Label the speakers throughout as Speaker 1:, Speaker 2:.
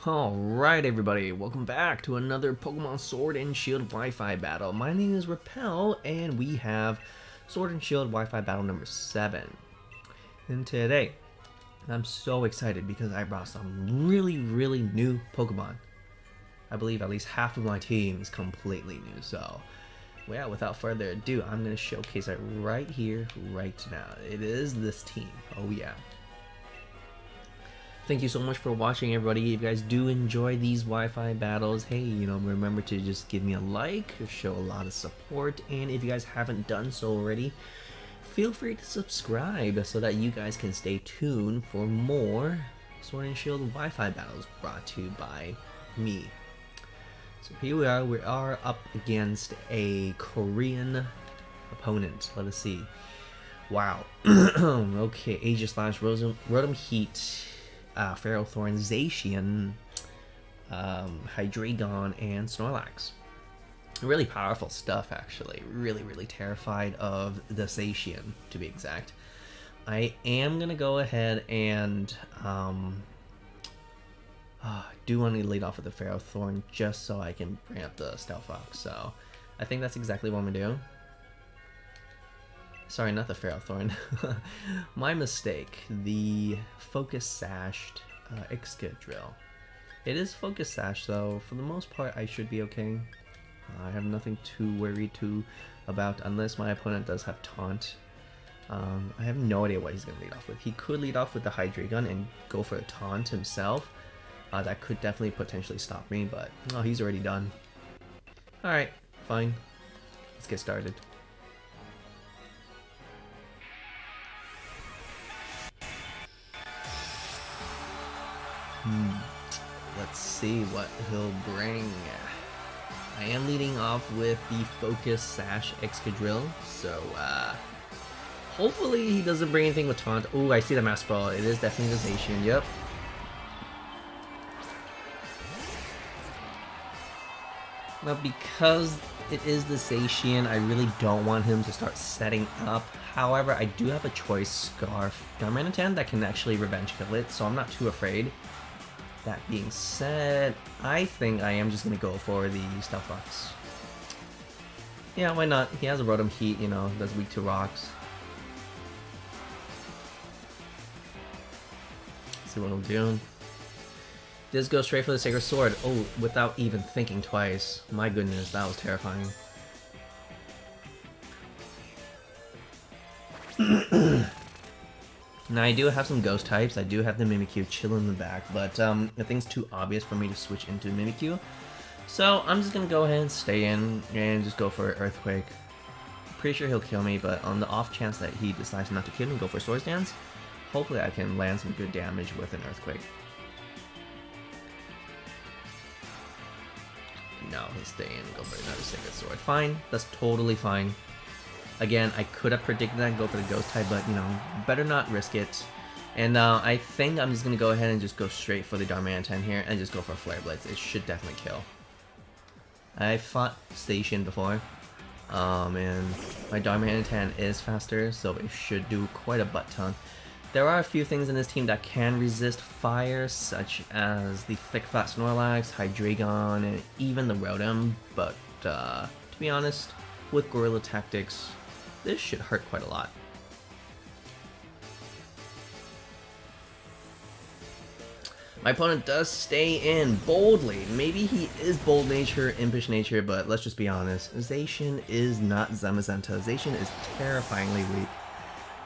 Speaker 1: Alright everybody, welcome back to another Pokemon Sword and Shield Wi-Fi battle. My name is Repel and we have Sword and Shield Wi-Fi battle number 7. And today, I'm so excited because I brought some really new Pokemon. I believe at least half of my team is completely new, so yeah, without further ado, I'm going to showcase it right here, right now. It is this team, oh yeah. Thank you so much for watching, everybody. If you guys do enjoy these Wi-Fi battles, hey, remember to just give me a like, show a lot of support, and if you guys haven't done so already, feel free to subscribe so that you guys can stay tuned for more Sword and Shield Wi-Fi battles brought to you by me. So here we are up against a Korean opponent. Let us see. Wow. Okay, Aegislash, Rotom-H, Ferrothorn, Zacian, Hydreigon, and Snorlax. Really powerful stuff, actually. Really terrified of the Zacian, to be exact. I am gonna go ahead and do want to lead off with the Ferrothorn just so I can bring up the Stealth Rock. So I think that's exactly what I'm gonna do. Sorry, not the Ferrothorn. My mistake. The Focus Sashed Excadrill. It is Focus Sash, so for the most part I should be okay. I have nothing to worry about unless my opponent does have Taunt. I have no idea what he's going to lead off with. He could lead off with the Hydreigon and go for a Taunt himself. That could definitely potentially stop me, but he's already done. Alright, fine. Let's get started. Let's see what he'll bring. I am leading off with the Focus Sash Excadrill, so hopefully he doesn't bring anything with Taunt. Oh, I see the Mass Ball. It is definitely the Zacian, yep. Now because it is the Zacian, I really don't want him to start setting up. However, I do have a choice Scarf Darmanitan that can actually revenge kill it, so I'm not too afraid. That being said, I think I am just going to go for the Stealth Rocks. Yeah, why not? He has a Rotom-H, that's weak to rocks. Let's see what he'll do. Just go straight for the Sacred Sword. Oh, without even thinking twice. My goodness, that was terrifying. Now I do have some ghost types. I do have the Mimikyu chill in the back, but I think it's too obvious for me to switch into Mimikyu. So I'm just gonna go ahead and stay in and just go for Earthquake. Pretty sure he'll kill me, but on the off chance that he decides not to kill me, go for Swords Dance. Hopefully I can land some good damage with an Earthquake. No, he'll stay in and go for another Sacred Sword. Fine, that's totally fine. Again, I could have predicted that and go for the Ghost type, but, better not risk it. And I think I'm just going to go ahead and just go straight for the Darmanitan here and just go for Flare Blitz. It should definitely kill. I fought Zacian before, and my Darmanitan is faster, so it should do quite a butt ton. There are a few things in this team that can resist fire, such as the Thick Fat Snorlax, Hydreigon, and even the Rotom, but to be honest, with Gorilla Tactics, this should hurt quite a lot. My opponent does stay in boldly. Maybe he is bold nature, impish nature, but let's just be honest. Zacian is not Zamazenta. Zacian is terrifyingly weak.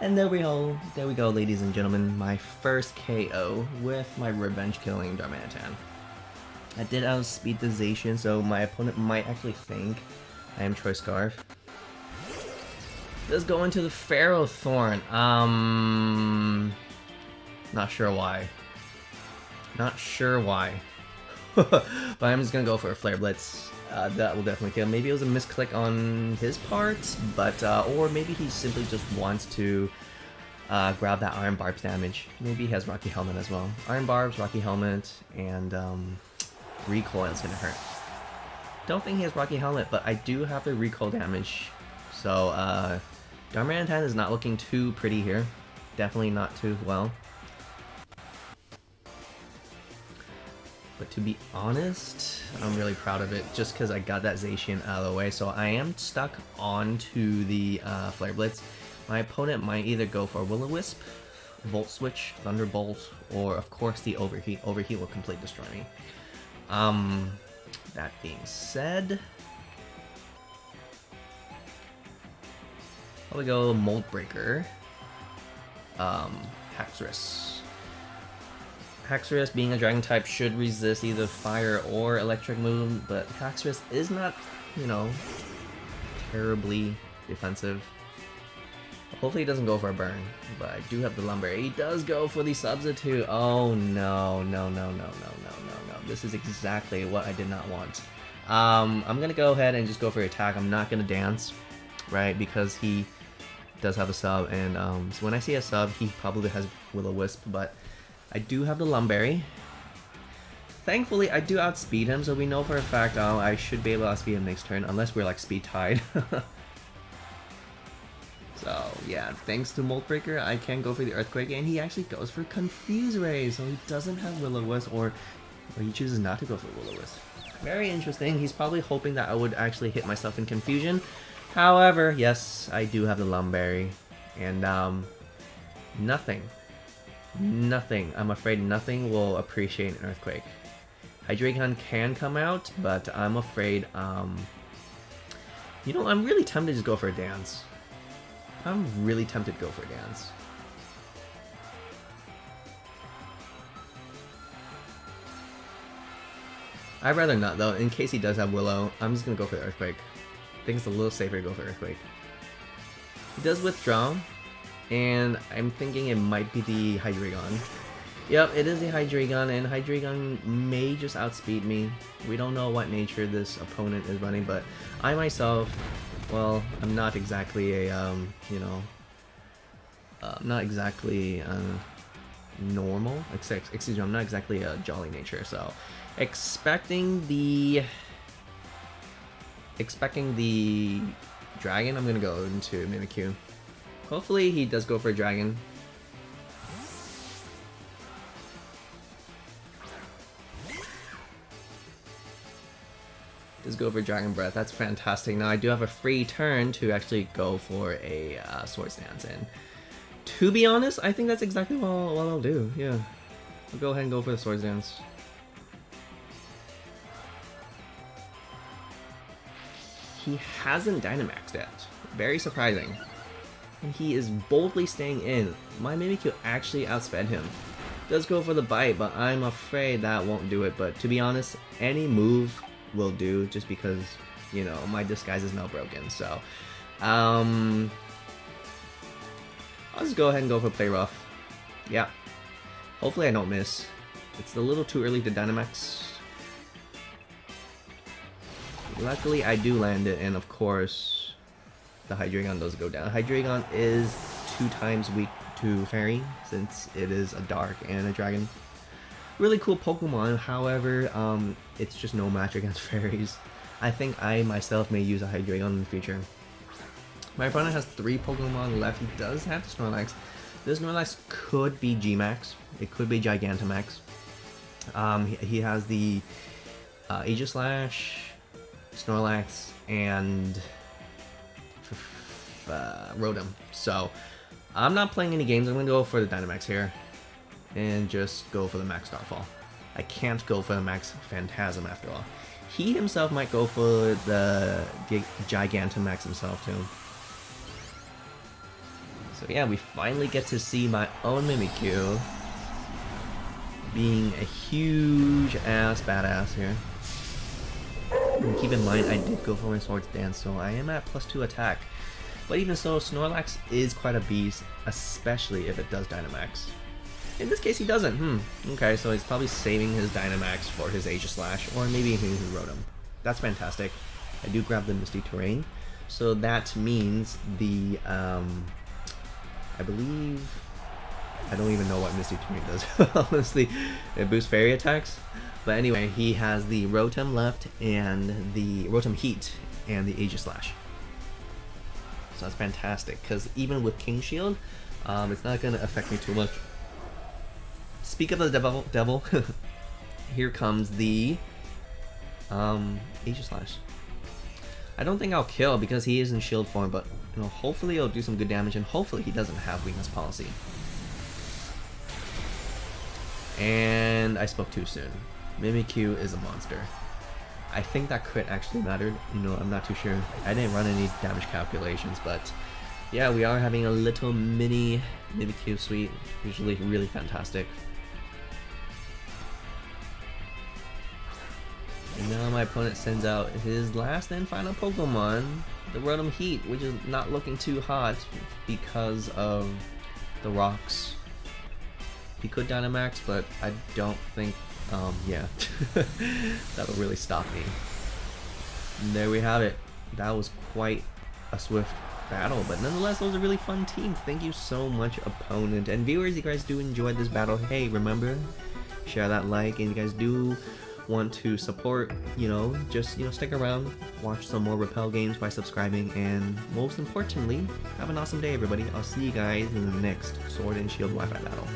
Speaker 1: And there we go, ladies and gentlemen. My first KO with my revenge killing Darmanitan. I did outspeed the Zacian, so my opponent might actually think I am Troy Scarf. Let's go into the Ferrothorn. Not sure why. Not sure why. But I'm just gonna go for a Flare Blitz. That will definitely kill. Maybe it was a misclick on his part, but or maybe he simply just wants to grab that Iron Barb's damage. Maybe he has Rocky Helmet as well. Iron Barbs, Rocky Helmet, and Recoil is gonna hurt. Don't think he has Rocky Helmet, but I do have the recoil damage. So Darmanitan is not looking too pretty here. Definitely not too well. But to be honest, I'm really proud of it just because I got that Zacian out of the way. So I am stuck onto the Flare Blitz. My opponent might either go for Will-O-Wisp, Volt Switch, Thunderbolt, or of course the Overheat. Overheat will completely destroy me. That being said, I'll go Mold Breaker. Haxorus. Haxorus, being a dragon type, should resist either fire or electric move, but Haxorus is not, you know, terribly defensive. Hopefully he doesn't go for a burn, but I do have the lumber. He does go for the substitute. Oh no, no, no, no, no, no, no, no. This is exactly what I did not want. I'm gonna go ahead and just go for attack. I'm not gonna dance, right, because he does have a sub, and so when I see a sub, he probably has Will-O-Wisp, but I do have the Lumberry. Thankfully, I do outspeed him, so we know for a fact I should be able to outspeed him next turn, unless we're like speed tied. So yeah, thanks to Mold Breaker, I can go for the Earthquake, and he actually goes for Confuse Ray, so he doesn't have Will-O-Wisp, or he chooses not to go for Will-O-Wisp. Very interesting. He's probably hoping that I would actually hit myself in confusion. However, yes, I do have the Lumberry, and nothing, I'm afraid nothing will appreciate an Earthquake. Hydreigon can come out, but I'm afraid, you know, I'm really tempted to just go for a dance. I'm really tempted to go for a dance. I'd rather not, though. In case he does have Willow, I'm just gonna go for the Earthquake. I think it's a little safer to go for Earthquake. He does withdraw, and I'm thinking it might be the Hydreigon. Yep, it is the Hydreigon, and Hydreigon may just outspeed me. We don't know what nature this opponent is running, but I myself, well, I'm not exactly a, you know, not exactly normal. Excuse me, I'm not exactly a jolly nature, so expecting the dragon, I'm gonna go into Mimikyu. Hopefully he does go for a dragon. Does go for Dragon Breath. That's fantastic. Now I do have a free turn to actually go for a Swords Dance, and to be honest, I think that's exactly what I'll do. Yeah, I'll go ahead and go for the Swords Dance. He hasn't Dynamaxed yet. Very surprising. And he is boldly staying in. My Mimikyu actually outsped him. Does go for the bite, but I'm afraid that won't do it. But to be honest, any move will do, just because, you know, my disguise is now broken. So I'll just go ahead and go for Play Rough. Yeah, hopefully I don't miss. It's a little too early to Dynamax. Luckily I do land it, and of course the Hydreigon does go down. Hydreigon is 2 times weak to Fairy, since it is a Dark and a Dragon. Really cool Pokemon, however, it's just no match against Fairies. I think I myself may use a Hydreigon in the future. My opponent has 3 Pokemon left. He does have the Snorlax. This Snorlax could be G-Max. It could be Gigantamax. He has the Aegislash, Snorlax, and Rotom. So I'm not playing any games. I'm going to go for the Dynamax here and just go for the Max Starfall. I can't go for the Max Phantasm after all. He himself might go for the Gigantamax himself too. So yeah, we finally get to see my own Mimikyu being a huge ass badass here. And keep in mind, I did go for my Swords Dance, so I am at +2 attack. But even so, Snorlax is quite a beast, especially if it does Dynamax. In this case, he doesn't. Okay, so he's probably saving his Dynamax for his Aegislash, or maybe he Rotom. That's fantastic. I do grab the Misty Terrain, so that means the, I believe, I don't even know what Misty Terrain does, honestly. It boosts fairy attacks. But anyway, he has the Rotom left, and the Rotom-H, and the Aegislash. So that's fantastic, because even with King Shield, it's not going to affect me too much. Speak of the devil, here comes the Aegislash. I don't think I'll kill because he is in shield form, but you know, hopefully it'll do some good damage, and hopefully he doesn't have weakness policy. And I spoke too soon. Mimikyu is a monster. I think that crit actually mattered. You know, I'm not too sure. I didn't run any damage calculations, but yeah, we are having a little mini Mimikyu suite. Usually really fantastic. And now my opponent sends out his last and final Pokemon, the Rotom-H, which is not looking too hot because of the rocks. He could Dynamax, but I don't think, yeah, that'll really stop me. And there we have it. That was quite a swift battle, but nonetheless, it was a really fun team. Thank you so much, opponent. And viewers, you guys do enjoy this battle, hey, remember, share that like, and you guys do want to support, you know, just, you know, stick around, watch some more RepelGames by subscribing, and most importantly, have an awesome day, everybody. I'll see you guys in the next Sword and Shield Wi-Fi battle.